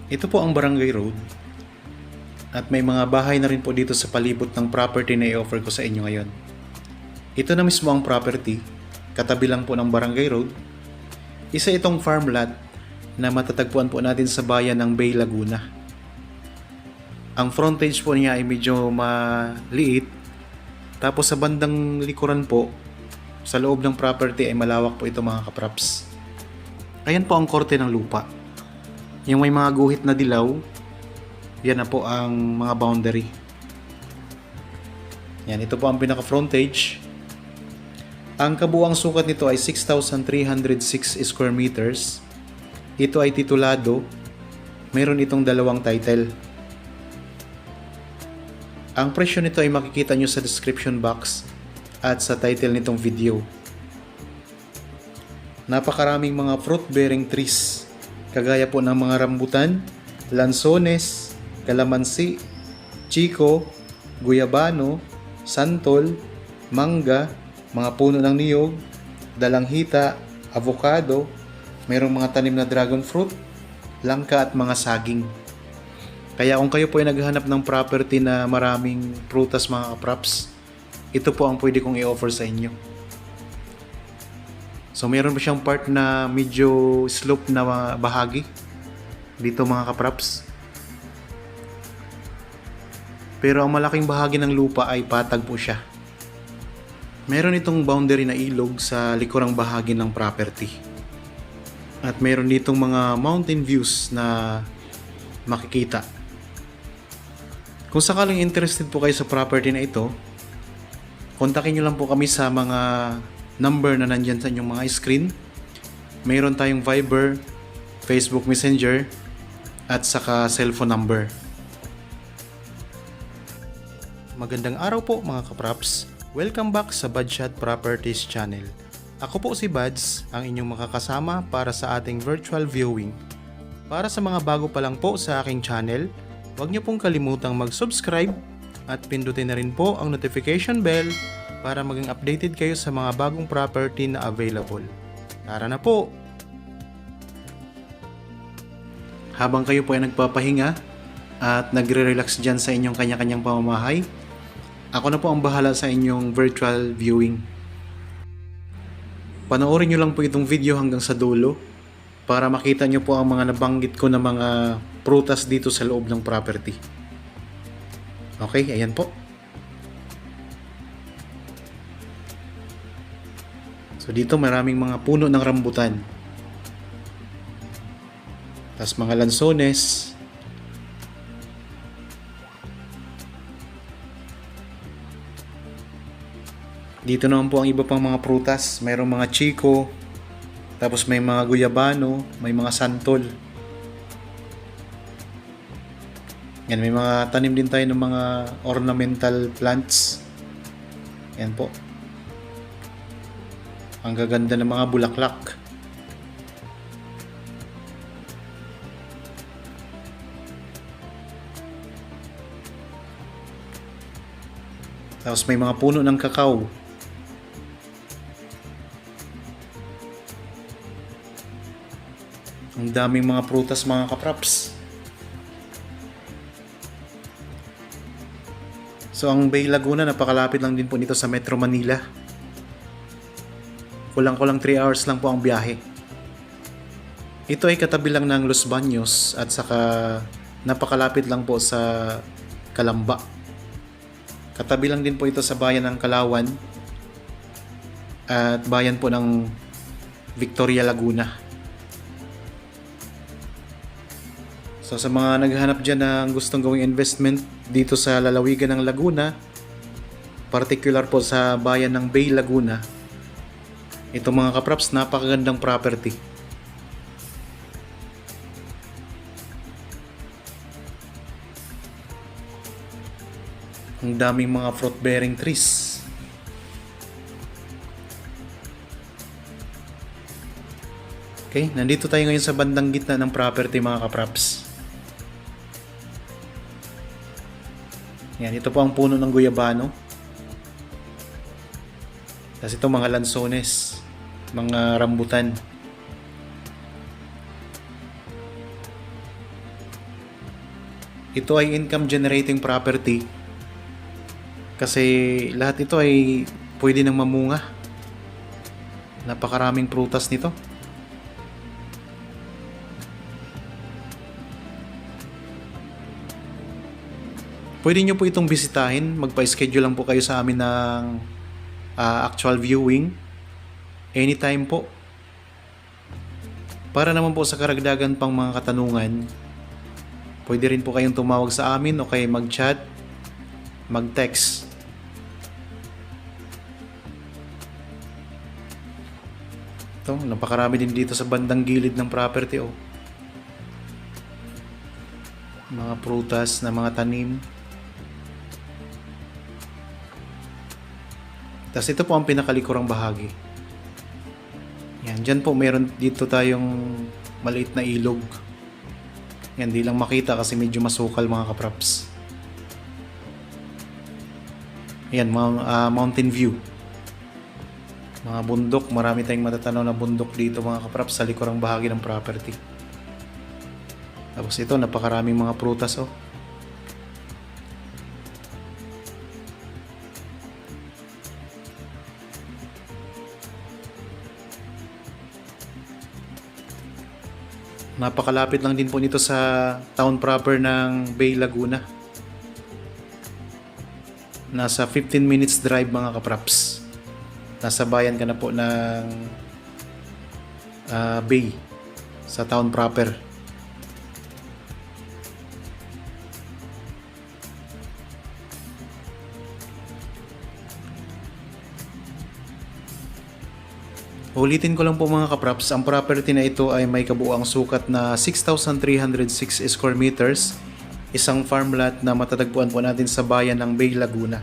Ito po ang Barangay Road at may mga bahay na rin po dito sa palibot ng property na i-offer ko sa inyo ngayon. Ito na mismo ang property, katabi lang po ng Barangay Road. Isa itong farm lot na matatagpuan po natin sa bayan ng Bay, Laguna. Ang frontage po niya ay medyo maliit, tapos sa bandang likuran po, sa loob ng property ay malawak po ito mga kapraps. Ayan po ang korte ng lupa. Yung may mga guhit na dilaw, yan na po ang mga boundary. Yan, ito po ang pinaka frontage. Ang kabuuang sukat nito ay 6,306 square meters. Ito ay titulado. Meron itong dalawang title. Ang presyo nito ay makikita nyo sa description box at sa title nitong video. Napakaraming mga fruit-bearing trees, kagaya po ng mga rambutan, lansones, kalamansi, chiko, guyabano, santol, mangga, mga puno ng niyog, dalanghita, avocado, mayroong mga tanim na dragon fruit, langka at mga saging. Kaya kung kayo po ay naghahanap ng property na maraming prutas mga kapraps, ito po ang pwede kong i-offer sa inyo. So mayroon pa siyang part na medyo slope na bahagi dito mga kapraps. Pero ang malaking bahagi ng lupa ay patag po siya. Meron itong boundary na ilog sa likurang bahagi ng property. At meron ditong mga mountain views na makikita. Kung sakaling interested po kayo sa property na ito, kontakin nyo lang po kami sa mga number na nandyan sa inyong mga screen. Mayroon tayong Viber, Facebook Messenger, at saka cellphone number. Magandang araw po mga kapraps. Welcome back sa Badshot Properties channel. Ako po si Bads, ang inyong makakasama para sa ating virtual viewing. Para sa mga bago pa lang po sa aking channel, huwag niyo pong kalimutang mag-subscribe at pindutin na rin po ang notification bell para maging updated kayo sa mga bagong property na available. Tara na po! Habang kayo po ay nagpapahinga at nagre-relax dyan sa inyong kanya-kanyang pamamahay, ako na po ang bahala sa inyong virtual viewing. Panoorin nyo lang po itong video hanggang sa dulo para makita nyo po ang mga nabanggit ko na mga prutas dito sa loob ng property. Okay, ayan po. So dito maraming mga puno ng rambutan. Tapos mga lansones. Dito naman po ang iba pang mga prutas. Mayroong mga chiko. Tapos may mga guyabano. May mga santol. Yan, may mga tanim din tayo ng mga ornamental plants. Yan po. Ang gaganda ng mga bulaklak. Tapos may mga puno ng kakao. Ang daming mga prutas mga kapraps. So ang Bay Laguna napakalapit lang din po nito sa Metro Manila. Kulang-kulang 3 hours lang po ang biyahe. Ito ay katabi lang ng Los Baños at saka napakalapit lang po sa Calamba. Katabi lang din po ito sa bayan ng Kalawan at bayan po ng Victoria, Laguna. So sa mga naghahanap dyan na gustong gawing investment dito sa lalawigan ng Laguna, particular po sa bayan ng Bay, Laguna, ito mga kapraps, napakagandang property. Ang daming mga fruit-bearing trees. Okay, nandito tayo ngayon sa bandang gitna ng property mga kapraps. Yan, ito po ang puno ng guyabano. Tapos ito mga lansones, mga rambutan. ito ay income generating property kasi lahat ito ay pwede nang mamunga. Napakaraming prutas nito. Pwede nyo po itong bisitahin. Magpa-schedule lang po kayo sa amin ng actual viewing. Anytime po. Para naman po sa karagdagan pang mga katanungan, pwede rin po kayong tumawag sa amin o kaya mag-chat, mag-text. Ito, napakarami din dito sa bandang gilid ng property. Oh. Mga prutas na mga tanim. Tapos ito po ang pinakalikurang bahagi. Yan, dyan po meron dito tayong maliit na ilog. Yan, di lang makita kasi medyo masukal mga kapraps. Yan, mountain view. Mga bundok, marami tayong matatanaw na bundok dito mga kapraps sa likurang bahagi ng property. Tapos ito, napakaraming mga prutas oh. Napakalapit lang din po nito sa town proper ng Bay Laguna. Nasa 15 minutes drive mga kapraps. Nasa bayan ka na po ng Bay sa town proper. Ulitin ko lang po mga kapraps, ang property na ito ay may kabuuang sukat na 6,306 square meters, isang farmland na matatagpuan po natin sa bayan ng Bay Laguna.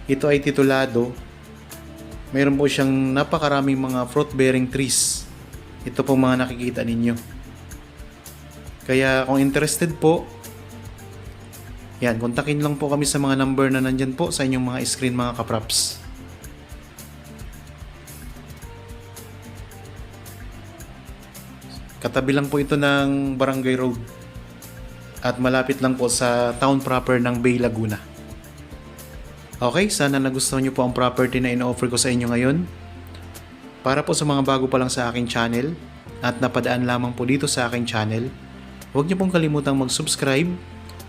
Ito ay titulado, mayroon po siyang napakaraming mga fruit-bearing trees. Ito po mga nakikita ninyo. Kaya kung interested po, yan, kontakin lang po kami sa mga number na nandyan po sa inyong mga screen mga kapraps. Katabi lang po ito ng Barangay Road at malapit lang po sa town proper ng Bay Laguna. Okay, sana nagustuhan nyo po ang property na ino-offer ko sa inyo ngayon. Para po sa mga bago pa lang sa aking channel at napadaan lamang po dito sa aking channel, huwag nyo pong kalimutang mag-subscribe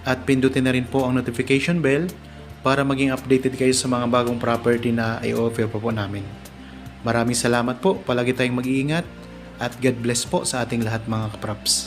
at pindutin na rin po ang notification bell para maging updated kayo sa mga bagong property na i-offer po namin. Maraming salamat po, palagi tayong mag-iingat. At God bless po sa ating lahat mga kapraps.